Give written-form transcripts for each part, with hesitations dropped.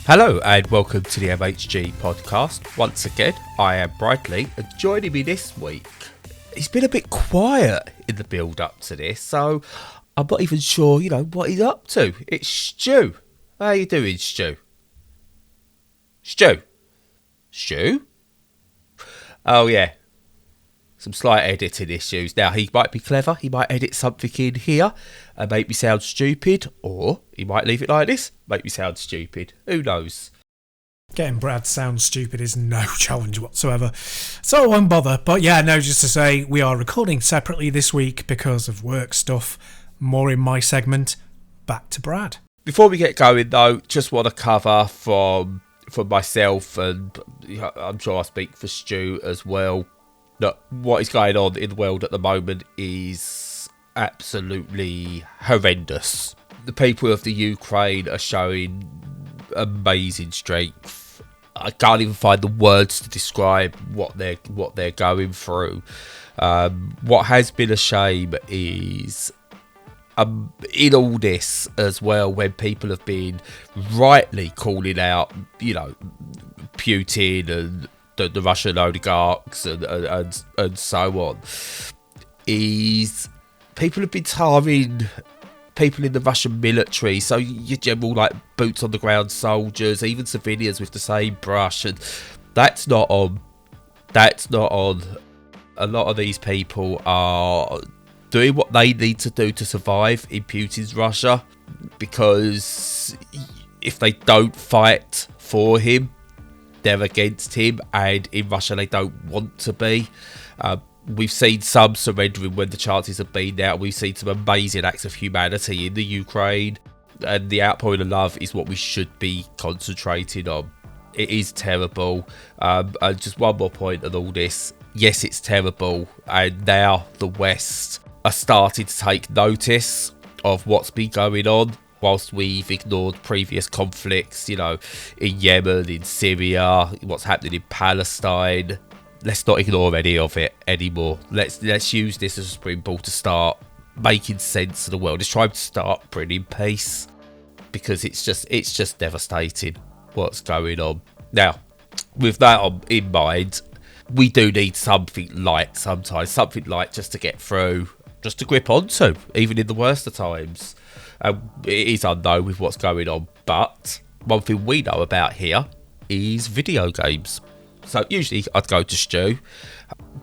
Hello and welcome to the MHG podcast. Once again, I am Bradley, and joining me this week, he's been a bit quiet in the build-up to this, so I'm not even sure, what he's up to. It's Stu. How you doing, Stu? Stu? Oh yeah, some slight editing issues. Now, he might be clever, he might edit something in here and make me sound stupid, or he might leave it like this, make me sound stupid. Who knows? Getting Brad sound stupid is no challenge whatsoever, so I won't bother. But yeah, no, just to say, we are recording separately this week because of work stuff. More in my segment. Back to Brad. Before we get going though, just want to cover from myself, and I'm sure I speak for Stu as well, that what is going on in the world at the moment is absolutely horrendous. The people of the Ukraine are showing amazing strength. I can't even find the words to describe what they're going through. What has been a shame is in all this as well, when people have been rightly calling out, Putin and the Russian oligarchs and so on, is people have been tarring people in the Russian military, so your general boots on the ground soldiers, even civilians, with the same brush, and that's not on. A lot of these people are doing what they need to do to survive in Putin's Russia, because if they don't fight for him, they're against him, and in Russia they don't want to be. We've seen some surrendering when the chances have been there. We've seen some amazing acts of humanity in the Ukraine, and the outpouring of love is what we should be concentrating on. It is terrible. And just one more point on all this. Yes, it's terrible, and now the West are starting to take notice of what's been going on, whilst we've ignored previous conflicts, in Yemen, in Syria, what's happening in Palestine. Let's not ignore any of it anymore. Let's use this as a springboard to start making sense of the world. Let's try to start bringing peace, because it's just devastating what's going on. Now, with that in mind, we do need something light sometimes, something light just to get through, just to grip onto, even in the worst of times. It is unknown with what's going on, but one thing we know about here is video games. So usually I'd go to Stu,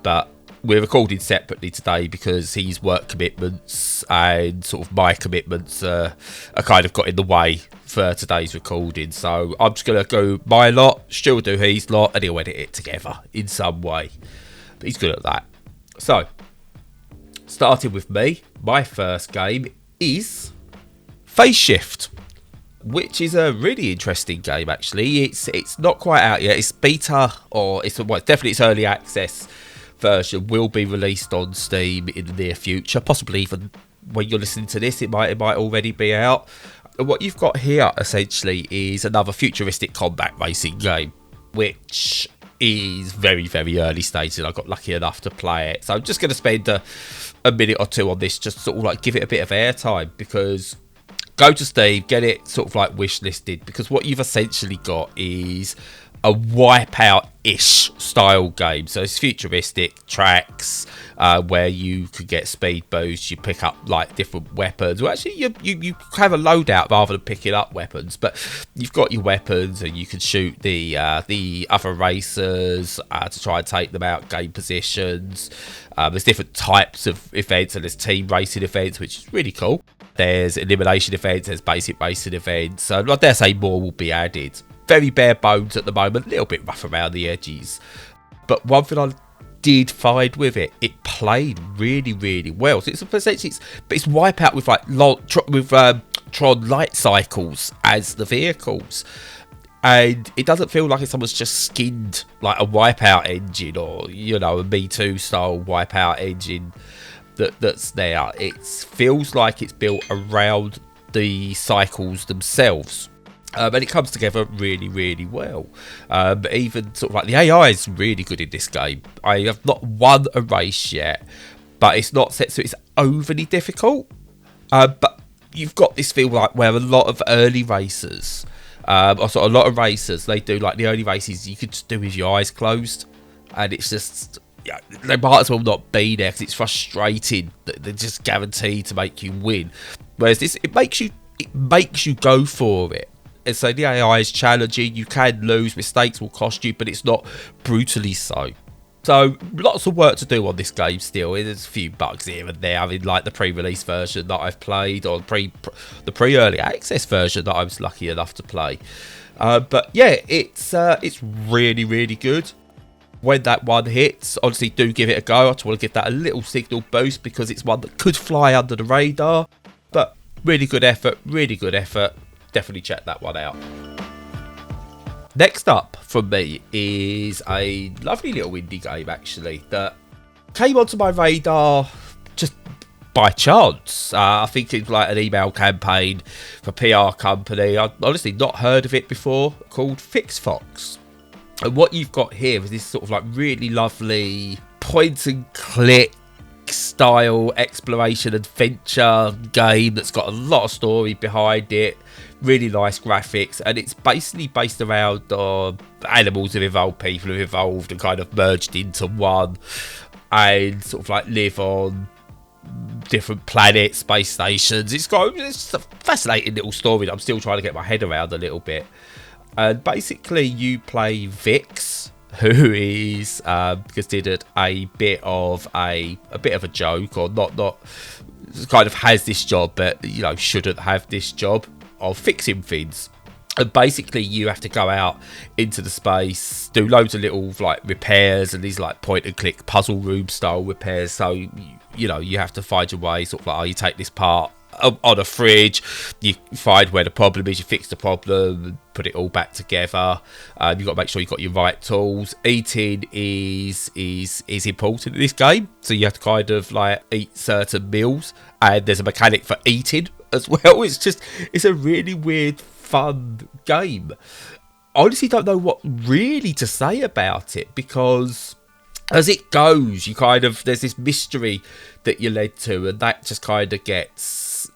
but we're recording separately today because his work commitments and sort of my commitments are kind of got in the way for today's recording. So I'm just going to go my lot, Stu will do his lot, and he'll edit it together in some way. But he's good at that. So, starting with me, my first game is Phaseshiift, which is a really interesting game actually. It's not quite out yet. It's beta, or definitely its early access version will be released on Steam in the near future. Possibly even when you're listening to this, it might already be out. And what you've got here essentially is another futuristic combat racing game, which is very, very early stages. I got lucky enough to play it, so I'm just going to spend a minute or two on this, just sort of give it a bit of airtime, because go to Steam, get it sort of wish listed, because what you've essentially got is a Wipeout-ish style game. So it's futuristic tracks where you could get speed boosts, you pick up different weapons. Well, actually, you have a loadout rather than picking up weapons, but you've got your weapons and you can shoot the other racers to try and take them out, gain positions. There's different types of events, and there's team racing events, which is really cool. There's elimination events, there's basic racing events, so I dare say more will be added. Very bare bones at the moment, a little bit rough around the edges. But one thing I did find with it, it played really, really well. So it's Wipeout with Tron light cycles as the vehicles. And it doesn't feel like someone's just skinned a Wipeout engine, or, a Me Too style Wipeout engine that's there. It feels like it's built around the cycles themselves, and it comes together really, really well. Even sort of the AI is really good in this game. I have not won a race yet, but it's not set so it's overly difficult. But you've got this feel where a lot of early racers Also, a lot of racers, they do like the early races you could just do with your eyes closed, and it's just, yeah, they might as well not be there because it's frustrating that they're just guaranteed to make you win. Whereas this, it makes you go for it. And so the AI is challenging. You can lose, mistakes will cost you, but it's not brutally so. So lots of work to do on this game still. There's a few bugs here and there. I mean, like the pre-release version that I've played, or the pre-early access version that I was lucky enough to play. But yeah, it's really, really good. When that one hits, honestly, do give it a go. I just want to give that a little signal boost because it's one that could fly under the radar. But really good effort, really good effort. Definitely check that one out. Next up from me is a lovely little indie game, actually, that came onto my radar just by chance. I think it's like an email campaign for a PR company. I've honestly not heard of it before, called FixFox. And what you've got here is this sort of like really lovely point and click style exploration adventure game that's got a lot of story behind it, really nice graphics, and it's basically based around animals have evolved, people have evolved and kind of merged into one, and sort of like live on different planets, space stations. It's a fascinating little story that I'm still trying to get my head around a little bit. And basically you play Vix, who is considered a bit of a joke, or not kind of has this job, but you know, shouldn't have this job of fixing things. And basically you have to go out into the space, do loads of little like repairs and these like point and click puzzle room style repairs. So you know, you have to find your way, sort of like, you take this part on a fridge, you find where the problem is, you fix the problem, put it all back together. You've got to make sure you've got your right tools. Eating is important in this game, so you have to kind of like eat certain meals, and there's a mechanic for eating as well. It's a really weird, fun game. I honestly don't know what really to say about it, because as it goes, you kind of, there's this mystery that you're led to, and that just kind of gets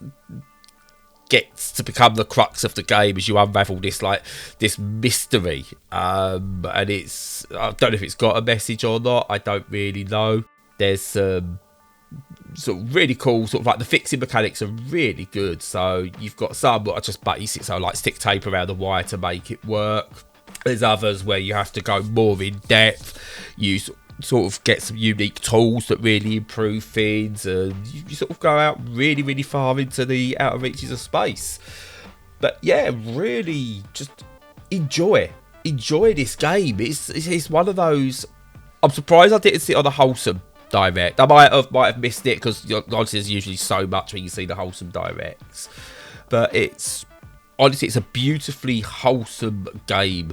to become the crux of the game as you unravel this mystery. And it's, I don't know if it's got a message or not, I don't really know. There's some sort of really cool, sort of like the fixing mechanics are really good. So you've got some that are just basic, so like stick tape around the wire to make it work. There's others where you have to go more in depth. You sort of get some unique tools that really improve things, and you sort of go out really, really far into the outer reaches of space. But yeah, really just enjoy this game. It's one of those, I'm surprised I didn't see it on the Wholesome Direct. I might have missed it, because honestly there's usually so much when you see the Wholesome Directs. But it's a beautifully wholesome game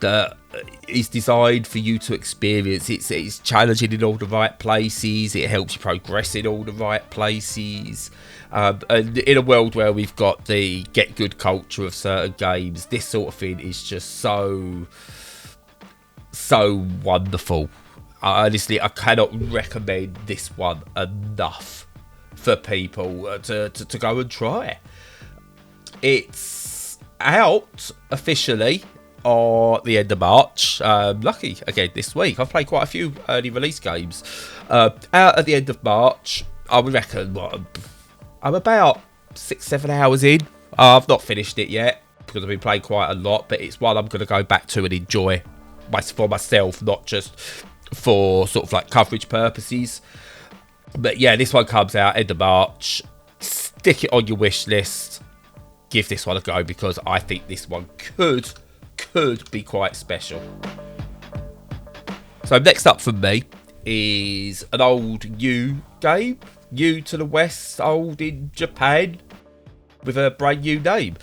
that is designed for you to experience. It's challenging in all the right places. It helps you progress in all the right places. And in a world where we've got the get good culture of certain games, this sort of thing is just so wonderful. Honestly, I cannot recommend this one enough for people to go and try. It's out officially or the end of March. Lucky again this week. I've played quite a few early release games. Out at the end of March, I would reckon I'm about 6-7 hours in. I've not finished it yet because I've been playing quite a lot, but it's one I'm going to go back to and enjoy for myself, not just for sort of like coverage purposes. But yeah, this one comes out end of March. Stick it on your wish list. Give this one a go, because I think this one could be quite special. So next up for me is an old new game, new to the West, old in Japan, with a brand new name,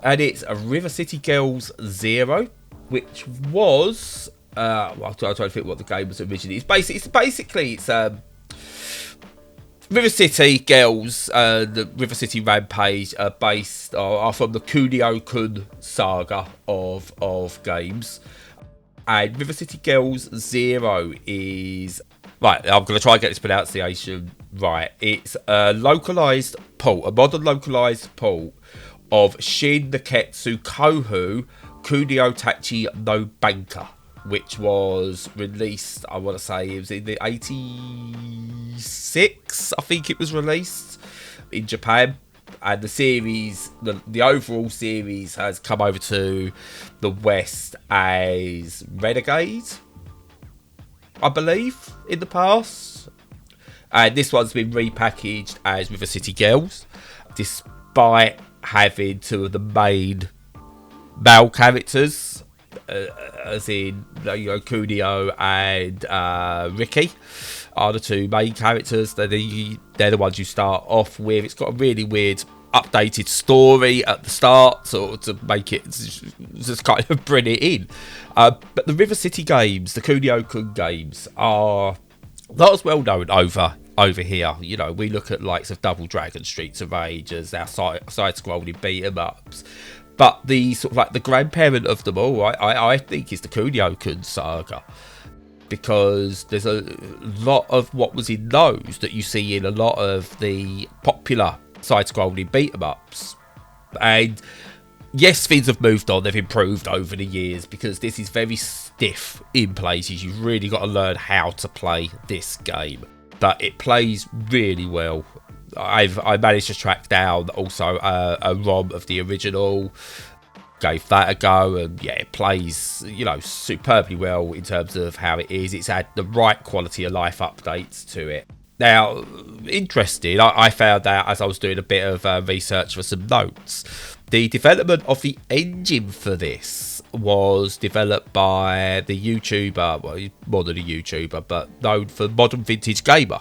and it's a River City Girls Zero, which was I'm trying to think what the game was originally. It's basically River City Girls, the River City Rampage are from the Kunio-kun saga of games. And River City Girls Zero is... Right, I'm going to try and get this pronunciation right. It's a modern localised port of Shin Neketsu Kohu Kunio Tachi no Banka, which was released, I want to say it was in the 86, I think it was released in Japan. And the series, the overall series has come over to the West as Renegade, I believe, in the past. And this one's been repackaged as River City Girls, despite having two of the main male characters, as in Kunio and Ricky, are the two main characters. They're the ones you start off with. It's got a really weird updated story at the start, sort of to make it just kind of bring it in. But the River City games, the Kunio-kun games, are not as well known over here. You know, we look at likes of Double Dragon, Streets of Rage as our side-scrolling beat-em-ups. But the sort of like the grandparent of them all, I think, is the Kunio-kun saga. Because there's a lot of what was in those that you see in a lot of the popular side-scrolling beat-em-ups. And yes, things have moved on, they've improved over the years, because this is very stiff in places. You've really got to learn how to play this game. But it plays really well. I managed to track down also a ROM of the original, gave that a go, and yeah, it plays, you know, superbly well in terms of how it is. It's had the right quality of life updates to it. Now, interesting, I found out as I was doing a bit of research for some notes, the development of the engine for this was developed by the YouTuber, well, he's more than a YouTuber, but known for Modern Vintage Gamer,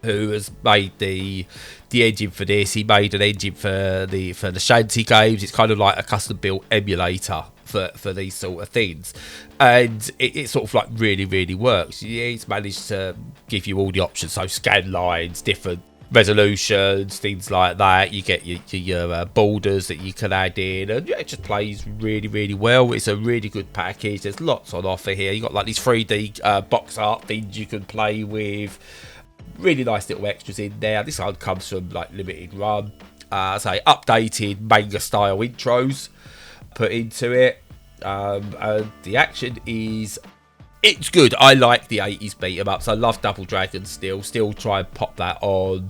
who has made the engine for this. He made an engine for the Shanty games. It's kind of like a custom built emulator for these sort of things, and it sort of like really works. Yeah, he's managed to give you all the options, so scan lines, different resolutions, things like that. You get your borders that you can add in, and yeah, it just plays really well. It's a really good package. There's lots on offer here. You got like these 3D box art things you can play with. Really nice little extras in there. This one comes from like limited run. Say updated manga style intros put into it. And the action it's good. I like the 80s beat 'em ups. I love Double Dragon still try and pop that on.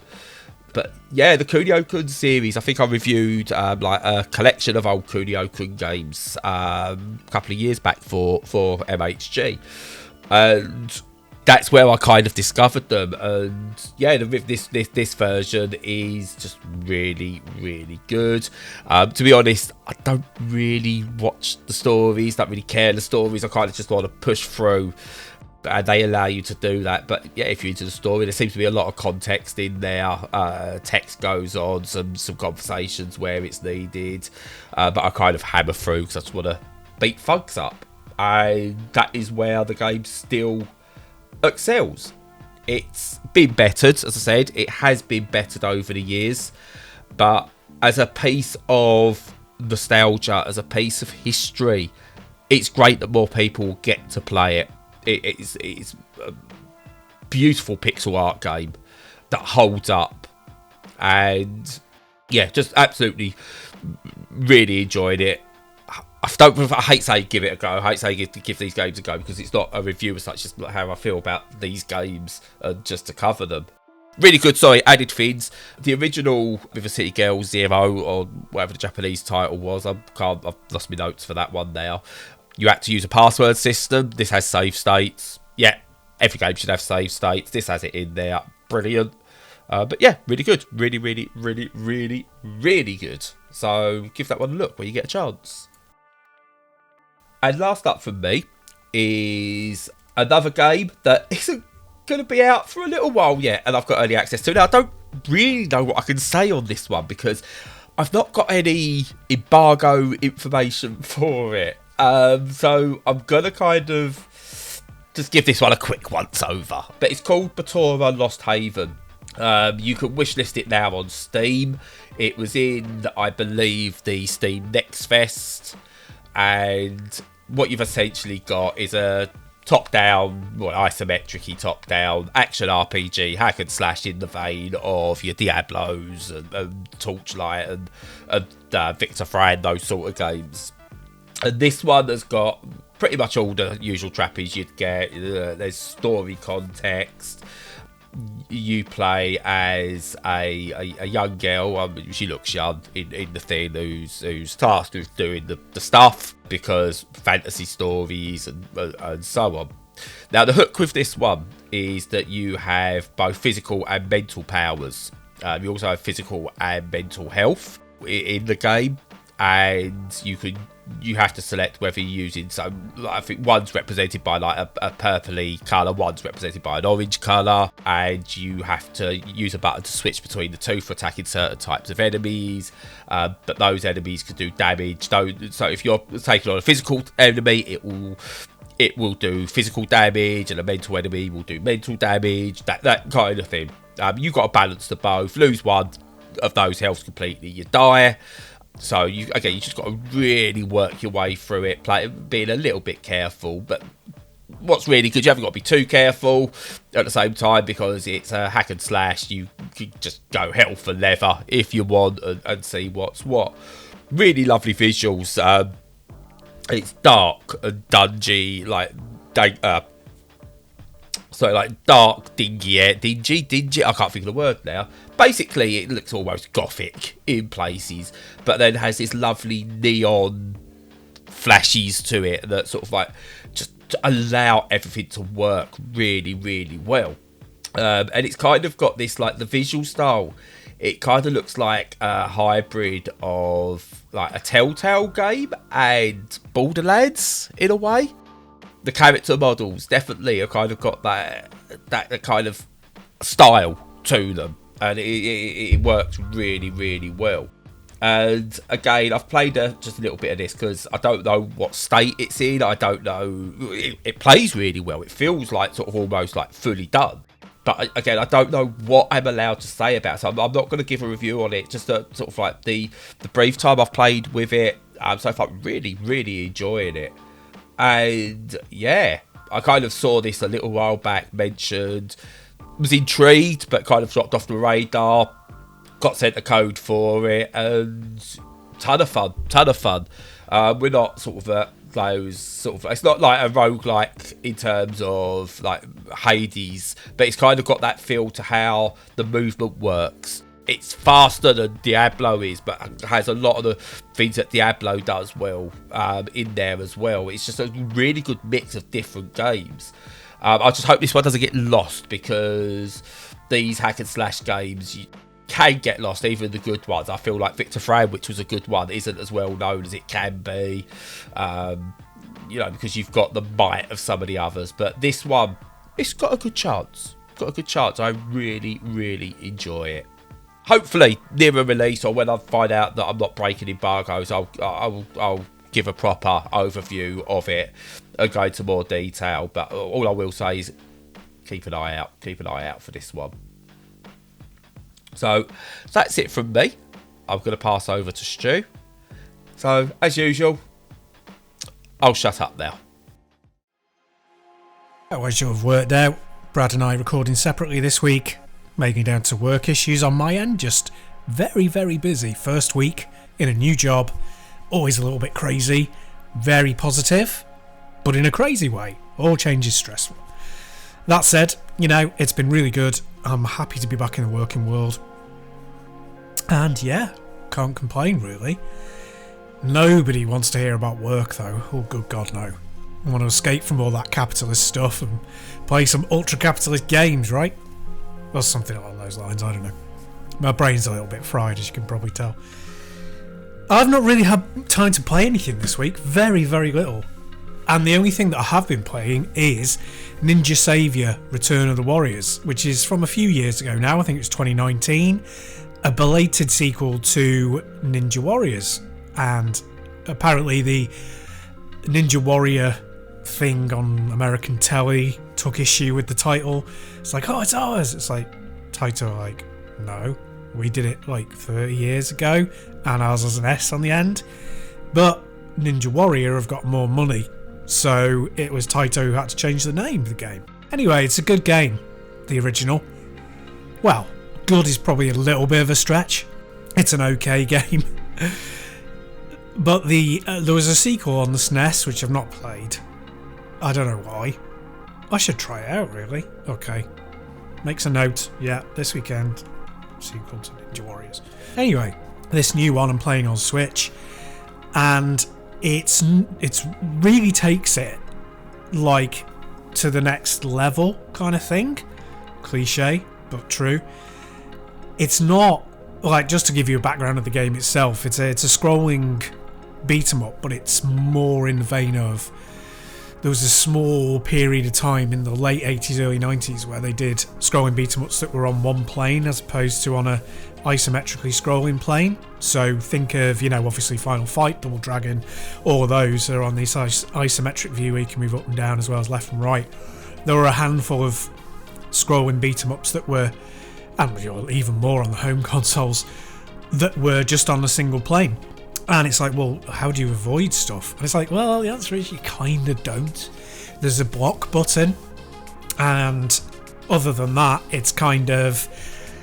But yeah, the Kunio-kun series, I think I reviewed like a collection of old Kunio-kun games a couple of years back for MHG, and that's where I kind of discovered them. And yeah, this version is just really good. To be honest, I don't really watch the stories, don't really care the stories. I kind of just want to push through, and they allow you to do that. But yeah, if you're into the story, there seems to be a lot of context in there. Text goes on, some conversations where it's needed, but I kind of hammer through because I just want to beat thugs up, and that is where the game still excels. It's been bettered, as I said, it has been bettered over the years, but as a piece of nostalgia, as a piece of history, it's great that more people get to play it. It's a beautiful pixel art game that holds up, and yeah, just absolutely really enjoyed it. I hate saying give it a go. I hate saying give these games a go, because it's not a review as such, just how I feel about these games, just to cover them. Really good, added things. The original River City Girls 0, or whatever the Japanese title was, I've lost my notes for that one now. You had to use a password system. This has save states. Yeah, every game should have save states. This has it in there. Brilliant. But yeah, really good. Really good. So give that one a look when you get a chance. And last up from me is another game that isn't going to be out for a little while yet, and I've got early access to. Now, I don't really know what I can say on this one, because I've not got any embargo information for it. So I'm going to kind of just give this one a quick once over. But it's called Batora Lost Haven. You can wishlist it now on Steam. It was in, I believe, the Steam Next Fest. And what you've essentially got is a top down, well, isometric top down action RPG hack and slash in the vein of your Diablos and Torchlight and Victor Fran, those sort of games. And this one has got pretty much all the usual trappies you'd get. There's story context. You play as a young girl. She looks young in the thing, who's tasked with doing the stuff, because fantasy stories and so on. Now, the hook with this one is that you have both physical and mental powers. You also have physical and mental health in the game, and you have to select whether you're using some. I think one's represented by like a purpley colour, one's represented by an orange colour, and you have to use a button to switch between the two for attacking certain types of enemies. But those enemies can do damage. So if you're taking on a physical enemy, it will do physical damage, and a mental enemy will do mental damage. That kind of thing. You've got to balance the both. Lose one of those healths completely, you die. So you just got to really work your way through it, being a little bit careful. But what's really good, you haven't got to be too careful at the same time, because it's a hack and slash. You can just go hell for leather if you want and see what's what. Really lovely visuals. It's dark and dungy, like dark, dingy. I can't think of the word now. Basically, it looks almost gothic in places, but then has this lovely neon flashes to it that sort of like just allow everything to work really, really well. And it's kind of got this, like, the visual style. It kind of looks like a hybrid of like a Telltale game and Borderlands in a way. The character models definitely have kind of got that kind of style to them, and it works really, really well. And again, I've played just a little bit of this because I don't know what state it's in. I don't know. It plays really well. It feels like sort of almost like fully done. But again, I don't know what I'm allowed to say about it. So I'm not going to give a review on it. Just sort of like the brief time I've played with it. So far, really, really enjoying it. And yeah, I kind of saw this a little while back mentioned. Was intrigued, but kind of dropped off the radar. Got sent a code for it, and ton of fun. We're not sort of those sort of. It's not like a roguelike in terms of like Hades, but it's kind of got that feel to how the movement works. It's faster than Diablo is, but has a lot of the things that Diablo does well in there as well. It's just a really good mix of different games. I just hope this one doesn't get lost, because these hack and slash games, you can get lost, even the good ones. I feel like Victor Fran, which was a good one, isn't as well known as it can be, because you've got the might of some of the others. But this one, it's got a good chance. I really, really enjoy it. Hopefully, near a release, or when I find out that I'm not breaking embargoes, I'll give a proper overview of it and go into more detail. But all I will say is keep an eye out for this one. So that's it from me. I'm going to pass over to Stu. So as usual, I'll shut up now. As you've worked out, Brad and I recording separately this week, making down to work issues on my end. Just very, very busy. First week in a new job. Always a little bit crazy. Very positive, but in a crazy way. All change is stressful. That said, it's been really good. I'm happy to be back in the working world. And yeah, can't complain really. Nobody wants to hear about work though. Oh good God, no. I want to escape from all that capitalist stuff and play some ultra-capitalist games, right? Or something along those lines, I don't know. My brain's a little bit fried, as you can probably tell. I've not really had time to play anything this week. Very, very little. And the only thing that I have been playing is Ninja Savior Return of the Warriors, which is from a few years ago now. I think it was 2019. A belated sequel to Ninja Warriors. And apparently the Ninja Warrior thing on American telly took issue with the title. It's like, oh, it's ours. It's like, title, like, no. We did it like 30 years ago, and ours has an S on the end. But Ninja Warrior have got more money, So it was Taito who had to change the name of the game. Anyway, it's a good game, the original. Well, good is probably a little bit of a stretch. It's an okay game. But there was a sequel on the SNES, which I've not played. I don't know why. I should try it out, really. Okay. Makes a note. Yeah, this weekend. Sequel to Ninja Warriors. Anyway, this new one I'm playing on Switch. And it's really takes it, like, to the next level kind of thing. Cliche, but true. It's not, like, just to give you a background of the game itself, it's a scrolling beat 'em up, but it's more in the vein of, there was a small period of time in the late 80s, early 90s where they did scrolling beat 'em ups that were on one plane as opposed to on a isometrically scrolling plane. So think of, obviously Final Fight, Double Dragon, all of those are on this isometric view where you can move up and down as well as left and right. There were a handful of scrolling beat 'em ups that were, and even more on the home consoles, that were just on a single plane. And it's like, well, how do you avoid stuff? And it's like, well, the answer is you kind of don't. There's a block button, and other than that, it's kind of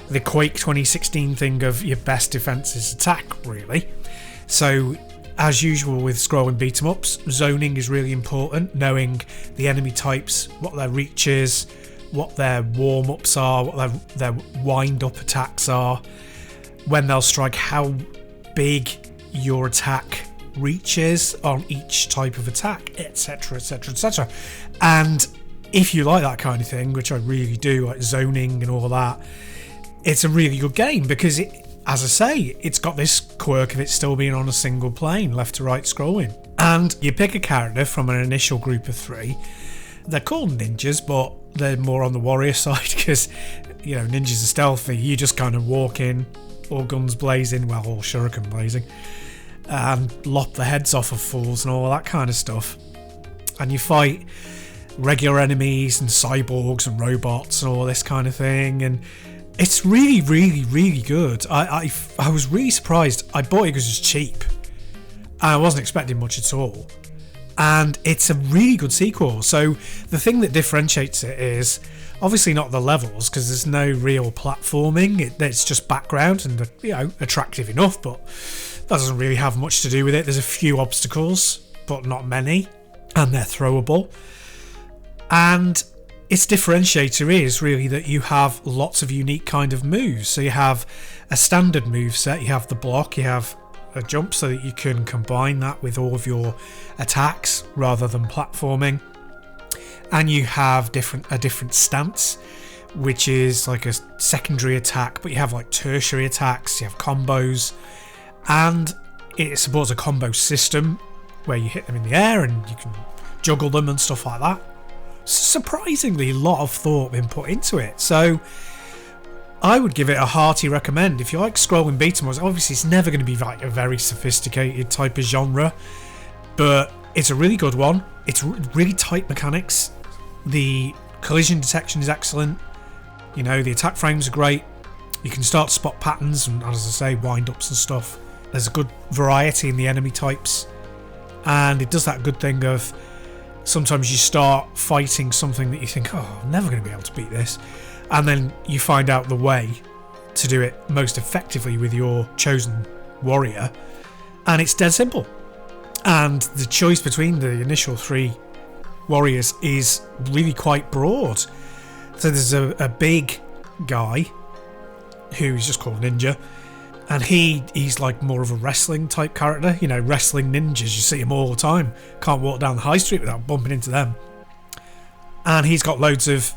the Quake 2016 thing of your best defense is attack, really. So, as usual with scrolling beat 'em ups, zoning is really important, knowing the enemy types, what their reach is, what their warm-ups are, what their wind-up attacks are, when they'll strike, how big your attack reaches on each type of attack, etc, etc, etc. And if you like that kind of thing, which I really do, like zoning and all that, it's a really good game because it, as I say, it's got this quirk of it still being on a single plane, left to right scrolling. And you pick a character from an initial group of 3. They're called ninjas, but they're more on the warrior side because, ninjas are stealthy. You just kind of walk in, all guns blazing, well, all shuriken blazing, and lop the heads off of fools and all that kind of stuff. And you fight regular enemies and cyborgs and robots and all this kind of thing, and it's really, really, really good. I was really surprised. I bought it because it's cheap. I wasn't expecting much at all. And it's a really good sequel. So the thing that differentiates it is obviously not the levels, because there's no real platforming. It's just background and attractive enough, but that doesn't really have much to do with it. There's a few obstacles, but not many, and they're throwable. And its differentiator is really that you have lots of unique kind of moves. So you have a standard move set, you have the block, you have a jump so that you can combine that with all of your attacks rather than platforming. And you have a different stance, which is like a secondary attack, but you have like tertiary attacks, you have combos, and it supports a combo system where you hit them in the air and you can juggle them and stuff like that. Surprisingly, a lot of thought been put into it. So I would give it a hearty recommend. If you like scrolling beat 'em ups, obviously it's never going to be like a very sophisticated type of genre, but it's a really good one. It's really tight mechanics. The collision detection is excellent. The attack frames are great. You can start to spot patterns and, as I say, wind-ups and stuff. There's a good variety in the enemy types, and it does that good thing of sometimes you start fighting something that you think, oh, I'm never going to be able to beat this, and then you find out the way to do it most effectively with your chosen warrior, and it's dead simple. And the choice between the initial 3 warriors is really quite broad. So there's a big guy who's just called Ninja, and he's like more of a wrestling type character, wrestling ninjas, you see him all the time, can't walk down the high street without bumping into them. And he's got loads of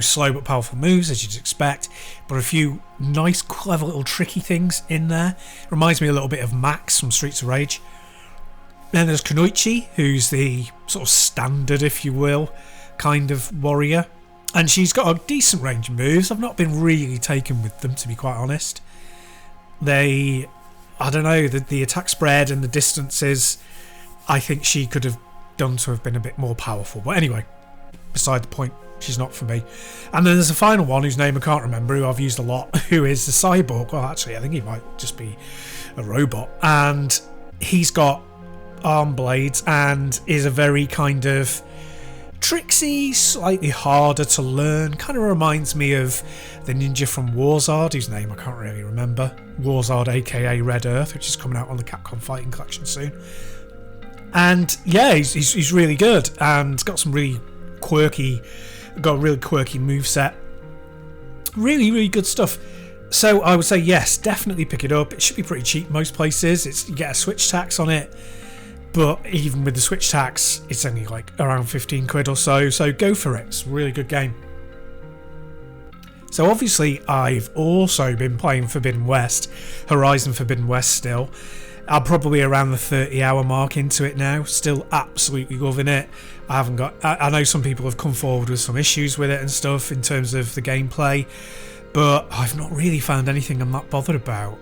slow but powerful moves, as you'd expect, but a few nice clever little tricky things in there. Reminds me a little bit of Max from Streets of Rage. Then there's Kunoichi, who's the sort of standard, if you will, kind of warrior, and she's got a decent range of moves. I've not been really taken with them, to be quite honest. The attack spread and the distances, I think she could have done to have been a bit more powerful. But anyway, beside the point, she's not for me. And then there's a final one whose name I can't remember, who I've used a lot, who is the cyborg. Well, actually, I think he might just be a robot. And he's got arm blades and is a very kind of tricksy, slightly harder to learn. Kind of reminds me of the ninja from Warzard, whose name I can't really remember. Warzard, aka Red Earth, which is coming out on the Capcom Fighting Collection soon. And yeah, he's really good and got some really quirky, got a really quirky moveset. Really, really good stuff. So I would say yes, definitely pick it up. It should be pretty cheap most places. You get a Switch tax on it, but even with the Switch tax, it's only like around 15 quid or so. So go for it. It's a really good game. So obviously I've also been playing Forbidden West, Horizon Forbidden West still. I'm probably around the 30-hour mark into it now. Still absolutely loving it. I know some people have come forward with some issues with it and stuff in terms of the gameplay, but I've not really found anything I'm not bothered about.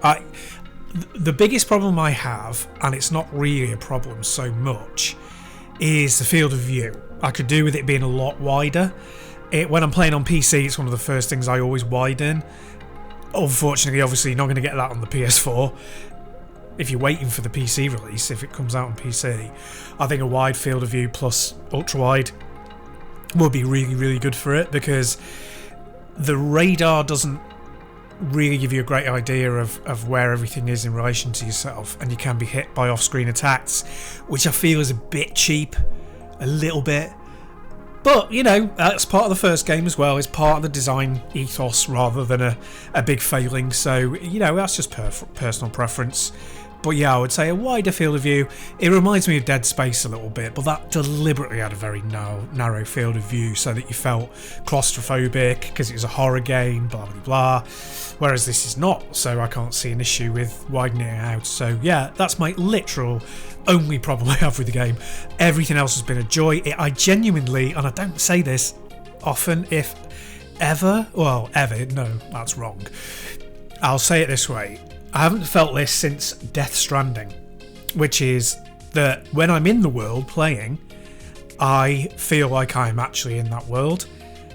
The biggest problem I have, and it's not really a problem so much, is the field of view. I could do with it being a lot wider. When I'm playing on PC, it's one of the first things I always widen. Unfortunately, obviously, you're not going to get that on the PS4. If you're waiting for the PC release, if it comes out on PC, I think a wide field of view plus ultra wide will be really, really good for it, because the radar doesn't really give you a great idea of where everything is in relation to yourself, and you can be hit by off-screen attacks, which I feel is a bit cheap, a little bit. But, you know, that's part of the first game as well. It's part of the design ethos rather than a big failing. So, you know, that's just personal preference. But yeah, I would say a wider field of view. It reminds me of Dead Space a little bit, but that deliberately had a very narrow field of view so that you felt claustrophobic because it was a horror game, blah, blah, blah. Whereas this is not, so I can't see an issue with widening it out. So yeah, that's my literal only problem I have with the game. Everything else has been a joy. I genuinely, and I don't say this often, if ever, well, ever, no, that's wrong. I'll say it this way. I haven't felt this since Death Stranding, which is that when I'm in the world playing, I feel like I'm actually in that world,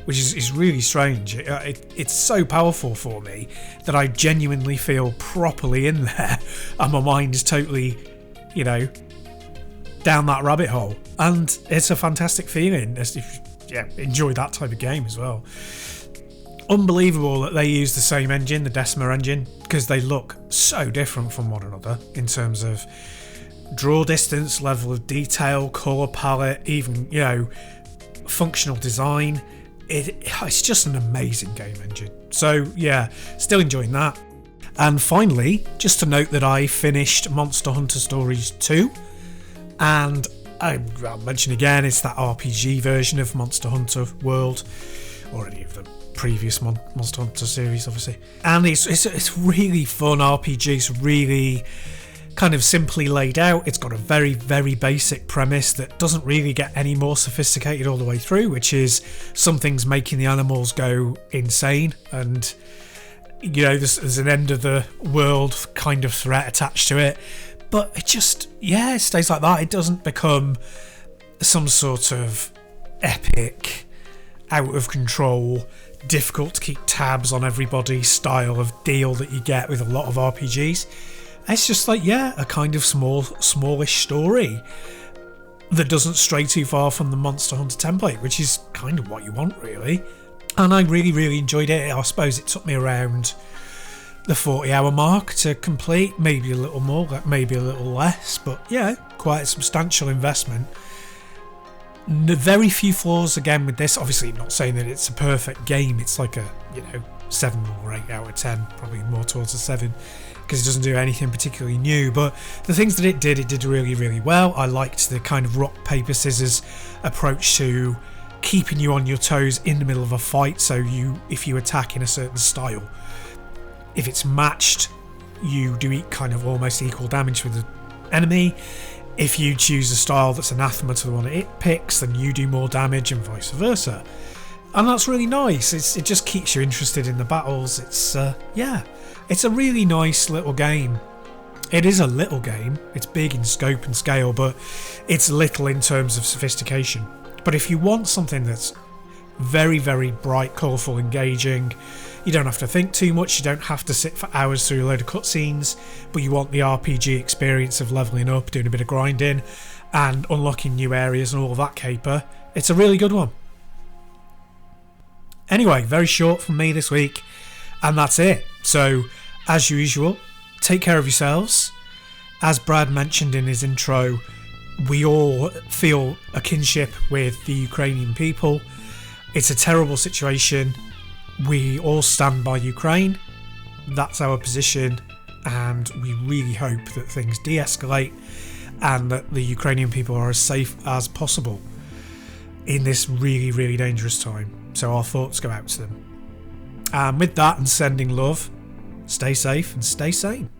which is really strange. It's so powerful for me that I genuinely feel properly in there, and my mind is totally, you know, down that rabbit hole. And it's a fantastic feeling. Enjoy that type of game as well. Unbelievable that they use the same engine, the Decima engine, because they look so different from one another in terms of draw distance, level of detail, colour palette, even, you know, functional design. It's just an amazing game engine. So yeah, still enjoying that. And finally, just to note that I finished Monster Hunter Stories 2, and I'll mention again, it's that RPG version of Monster Hunter World, or any of the previous Monster Hunter series, obviously. And it's really fun RPG. It's really kind of simply laid out. It's got a very, very basic premise that doesn't really get any more sophisticated all the way through, which is something's making the animals go insane, and you know, there's an end of the world kind of threat attached to it. But it just, yeah, it stays like that. It doesn't become some sort of epic, out of control, difficult to keep tabs on everybody style of deal that you get with a lot of RPGs. It's just like, yeah, a kind of smallish story that doesn't stray too far from the Monster Hunter template, which is kind of what you want, really. And I really, really enjoyed it. I suppose it took me around the 40-hour mark to complete, maybe a little more, maybe a little less, but yeah, quite a substantial investment. Very few flaws again with this. Obviously, not saying that it's a perfect game. It's like a, 7 or 8 out of 10, probably more towards a 7, because it doesn't do anything particularly new. But the things that it did really, really well. I liked the kind of rock, paper, scissors approach to keeping you on your toes in the middle of a fight. So if you attack in a certain style, if it's matched, you do kind of almost equal damage with the enemy. If you choose a style that's anathema to the one it picks, then you do more damage, and vice versa. And that's really nice. It just keeps you interested in the battles. It's a really nice little game. It is a little game. It's big in scope and scale, but it's little in terms of sophistication. But if you want something that's Very, very bright, colourful, engaging. You don't have to think too much, you don't have to sit for hours through a load of cutscenes, but you want the RPG experience of levelling up, doing a bit of grinding, and unlocking new areas and all of that caper. It's a really good one. Anyway, very short from me this week, and that's it. So, as usual, take care of yourselves. As Brad mentioned in his intro, we all feel a kinship with the Ukrainian people. It's a terrible situation. We all stand by Ukraine. That's our position, and we really hope that things de-escalate and that the Ukrainian people are as safe as possible in this really, really dangerous time. So our thoughts go out to them. And with that and sending love, stay safe and stay sane.